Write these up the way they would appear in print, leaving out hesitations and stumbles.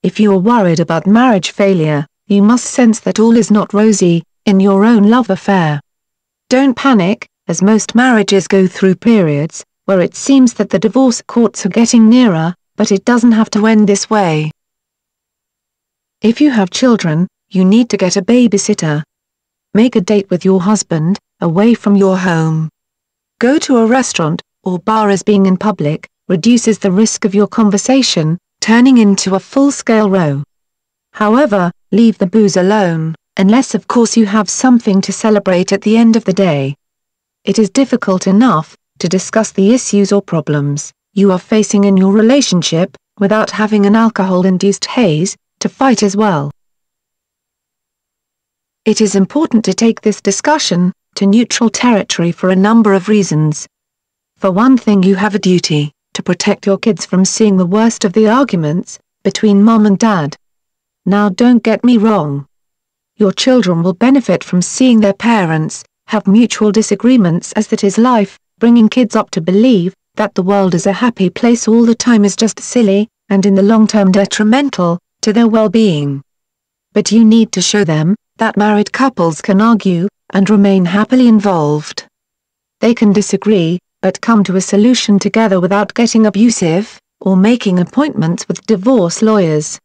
If you are worried about marriage failure, you must sense that all is not rosy in your own love affair. Don't panic, as most marriages go through periods where it seems that the divorce courts are getting nearer, but it doesn't have to end this way. If you have children, you need to get a babysitter. Make a date with your husband, away from your home. Go to a restaurant or bar, as being in public reduces the risk of your conversation turning into a full-scale row. However, leave the booze alone, unless of course you have something to celebrate at the end of the day. It is difficult enough to discuss the issues or problems you are facing in your relationship without having an alcohol-induced haze to fight as well. It is important to take this discussion to neutral territory for a number of reasons. For one thing, you have a duty to protect your kids from seeing the worst of the arguments between mom and dad. Now, don't get me wrong. Your children will benefit from seeing their parents have mutual disagreements, as that is life. Bringing kids up to believe that the world is a happy place all the time is just silly, and in the long term detrimental to their well-being. But you need to show them that married couples can argue and remain happily involved. They can disagree, but come to a solution together without getting abusive or making appointments with divorce lawyers.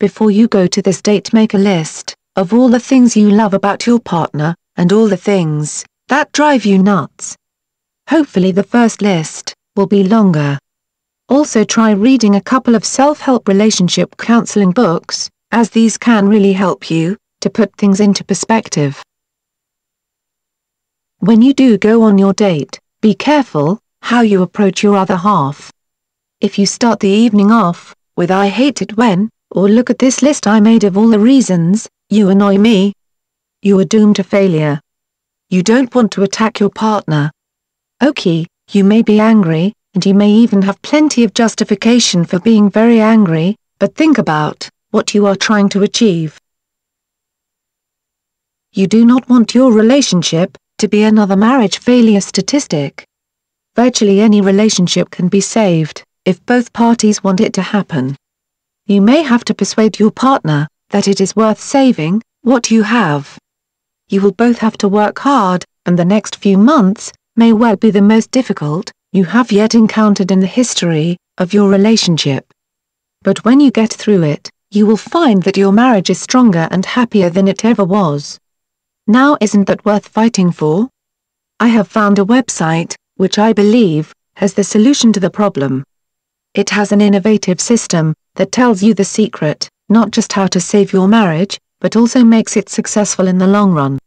Before you go to this date, make a list of all the things you love about your partner and all the things that drive you nuts. Hopefully the first list will be longer. Also, try reading a couple of self-help relationship counseling books, as these can really help you to put things into perspective. When you do go on your date, be careful how you approach your other half. If you start the evening off with "I hate it when," or "look at this list I made of all the reasons you annoy me," you are doomed to failure. You don't want to attack your partner. Okay, you may be angry, and you may even have plenty of justification for being very angry, but think about what you are trying to achieve. You do not want your relationship to be another marriage failure statistic. Virtually any relationship can be saved if both parties want it to happen. You may have to persuade your partner that it is worth saving what you have. You will both have to work hard, and the next few months may well be the most difficult you have yet encountered in the history of your relationship. But when you get through it, you will find that your marriage is stronger and happier than it ever was. Now, isn't that worth fighting for? I have found a website which I believe has the solution to the problem. It has an innovative system that tells you the secret, not just how to save your marriage, but also makes it successful in the long run.